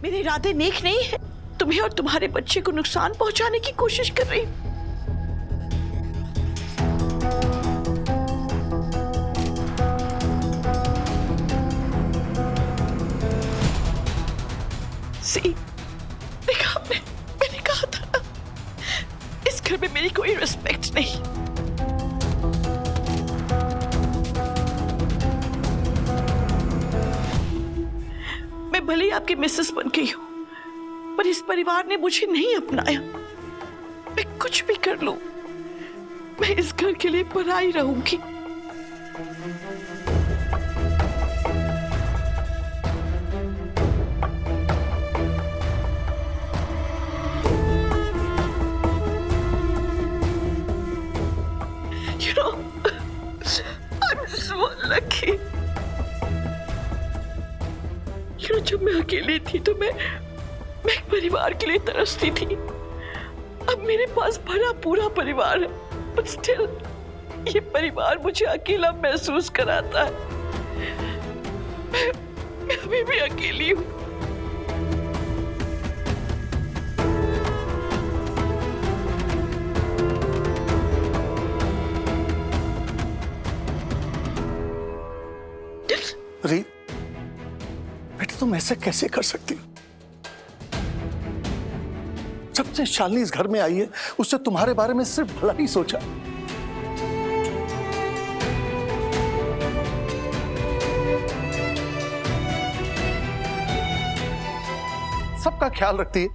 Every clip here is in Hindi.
मेरे इरादे नेक नहीं है। तुम्हें और तुम्हारे बच्चे को नुकसान पहुंचाने की कोशिश कर रही हूं। देखा आपने, मैंने कहा था ना, इस घर में मेरी कोई रिस्पेक्ट नहीं। मैं भले ही आपकी मिसेस बन गई हूं, पर इस परिवार ने मुझे नहीं अपनाया। मैं कुछ भी कर लूं, मैं इस घर के लिए पराई रहूंगी। You know, I'm so lucky. You know, जब मैं अकेली थी तो मैं एक परिवार के लिए तरसती थी। अब मेरे पास भरा पूरा परिवार है, but still, ये परिवार मुझे अकेला महसूस कराता है। मैं अभी भी अकेली हूँ। रीत, बेटे तुम ऐसे कैसे कर सकती हो? जब से शालिनी इस घर में आई है, उससे तुम्हारे बारे में सिर्फ भला ही सोचा। सबका ख्याल रखती है,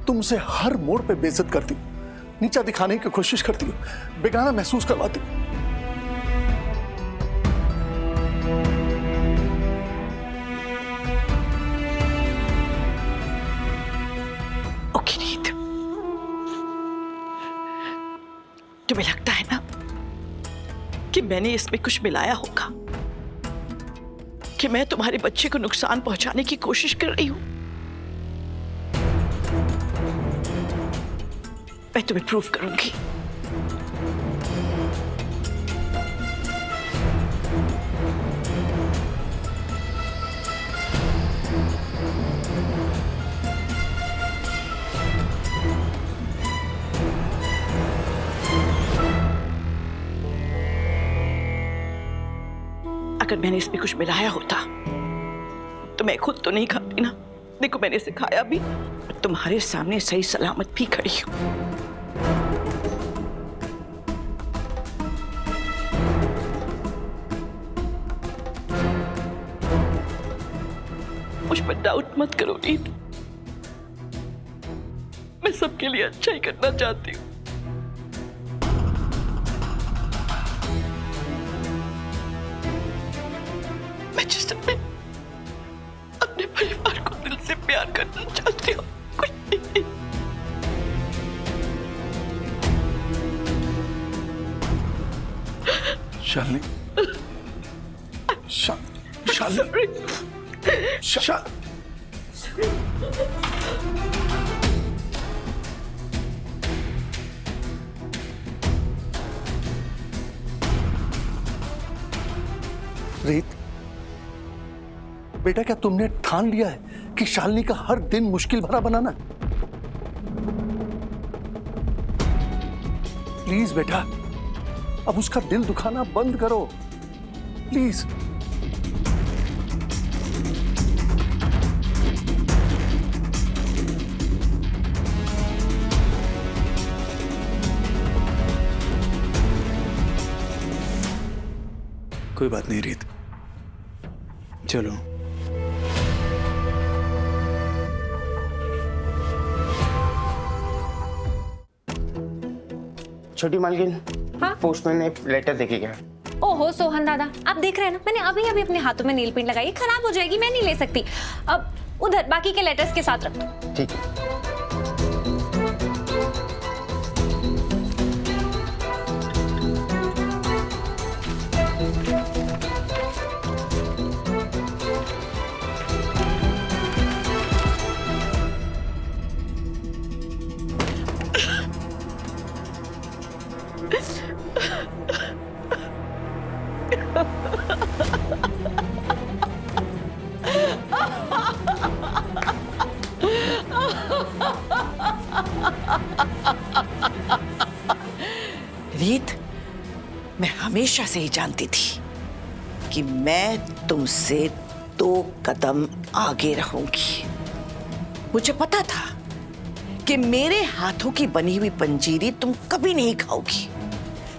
तुम उसे हर मोड़ पे बेइज्जत करती हो, नीचा दिखाने की कोशिश करती हो, बेगाना महसूस करवाती हो। तुम्हें लगता है ना कि मैंने इसमें कुछ मिलाया होगा, कि मैं तुम्हारे बच्चे को नुकसान पहुंचाने की कोशिश कर रही हूं? मैं तुम्हें प्रूव करूंगी। अगर मैंने इसमें कुछ मिलाया होता तो मैं खुद तो नहीं खाती ना। देखो, मैंने इसे खाया भी, तुम्हारे सामने सही सलामत भी खड़ी हूं। मुझ पर डाउट मत करो रीत, मैं सबके लिए अच्छा ही करना चाहती हूँ। मैं जिस अपने परिवार को दिल से प्यार करना चाहती हूँ, कुछ नहीं। शालिनी, रीत, बेटा क्या तुमने ठान लिया है कि शालिनी का हर दिन मुश्किल भरा बनाना? प्लीज बेटा, अब उसका दिल दुखाना बंद करो, प्लीज। कोई बात नहीं रीत, चलो। छोटी मालकिन, हाँ? पोस्टमैन ने लेटर देके गया। ओहो सोहन दादा, आप देख रहे हैं ना, मैंने अभी अभी अपने हाथों में नील पेंट लगाई, खराब हो जाएगी, मैं नहीं ले सकती। अब उधर बाकी के लेटर्स के साथ रख दो। ठीक है। रीत, मैं हमेशा से ही जानती थी कि मैं तुमसे 2 कदम आगे रहूंगी। मुझे पता था कि मेरे हाथों की बनी हुई पंजीरी तुम कभी नहीं खाओगी,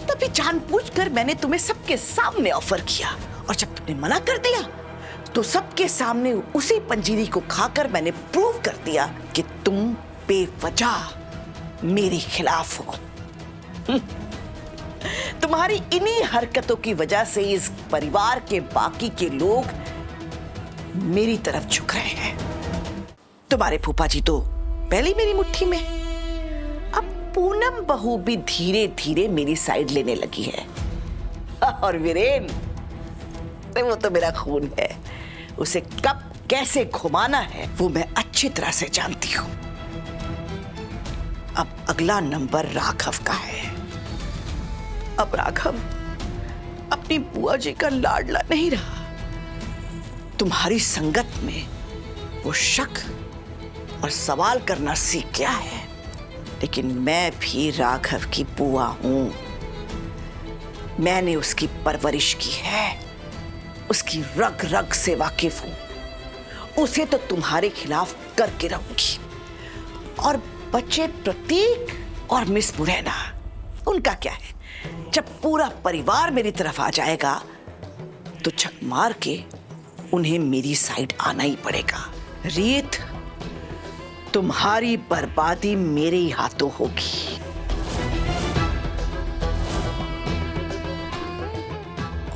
तभी जानबूझकर मैंने तुम्हें सबके सामने ऑफर किया, और जब तुमने मना कर दिया तो सबके सामने उसी पंजीरी को खाकर मैंने प्रूव कर दिया कि तुम बेवजह मेरे खिलाफ हो। तुम्हारी इन्हीं हरकतों की वजह से इस परिवार के बाकी के लोग मेरी तरफ झुक रहे हैं। तुम्हारे फूफा जी तो पहले मेरी मुट्ठी में, अब पूनम बहू भी धीरे धीरे मेरी साइड लेने लगी है। और वीरेन, वो तो मेरा खून है, उसे कब कैसे घुमाना है वो मैं अच्छी तरह से जानती हूं। अब अगला नंबर राघव का है। अब राघव अपनी बुआ जी का लाडला नहीं रहा। तुम्हारी संगत में वो शक और सवाल करना सीख गया है, लेकिन मैं भी राघव की बुआ हूं। मैंने उसकी परवरिश की है, उसकी रग रग से वाकिफ हूं। उसे तो तुम्हारे खिलाफ करके रहूंगी। और बच्चे प्रतीक और मिस मुरैना, उनका क्या है? जब पूरा परिवार मेरी तरफ आ जाएगा तो छक मार के उन्हें मेरी साइड आना ही पड़ेगा। रीत, तुम्हारी बर्बादी मेरे ही हाथों होगी।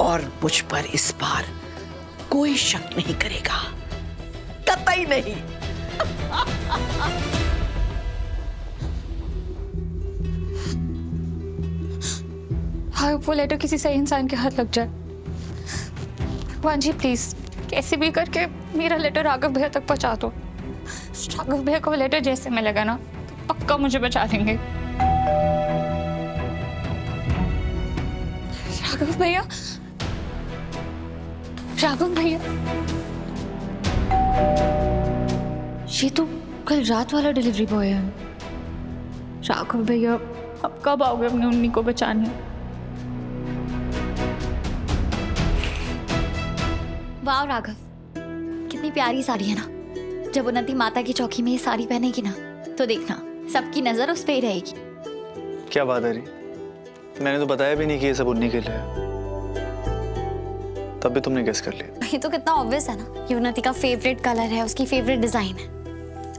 और मुझ पर इस बार कोई शक नहीं करेगा, कतई नहीं। हाँ, वो लेटर किसी सही इंसान के हाथ लग जाए। भगवान जी प्लीज कैसे भी करके मेरा लेटर राघव भैया तक पहुंचा दो। राघव भैया को वो लेटर जैसे मिलेगा ना तो पक्का मुझे बचा लेंगे। राघव भैया, राघव भैया, ये तो कल रात वाला डिलीवरी बॉय है। राघव भैया, अब कब आओगे अपनी उन्नी को बचाने? वाह राघव, कितनी प्यारी साड़ी है ना। जब उन्नति माता की चौकी में ये साड़ी पहनेगी ना तो देखना सबकी नजर उस पे ही रहेगी। क्या बात है री, मैंने तो बताया भी नहीं कि ये सब उन्हीं के लिए है, तब भी तुमने गेस कर लिया। ये तो कितना ऑब्वियस है ना। ये उन्नति का फेवरेट कलर है, उसकी फेवरेट डिजाइन है,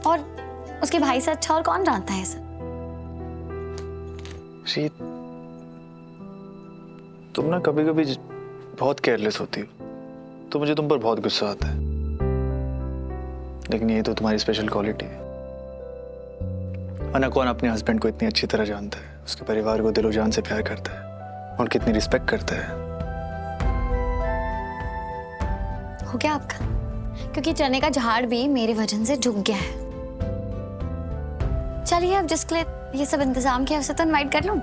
और उसके भाई से अच्छा और कौन जानता है इसे। शी, तुम ना कभी कभी बहुत केयरलेस होती हो, तो मुझे तुम पर बहुत गुस्सा आता है, लेकिन ये तो तुम्हारी स्पेशल क्वालिटी है। कौन अपने हस्बैंड को इतनी अच्छी तरह जानता है, उसके परिवार को दिलो जान से प्यार करता है, उनकी इतनी रिस्पेक्ट करता है। हो गया आपका? क्योंकि चने का झाड़ भी मेरे वजन से झुक गया है। चलिए, अब जिसके लिए ये सब इंतजाम किया उसे तो इनवाइट कर लूं।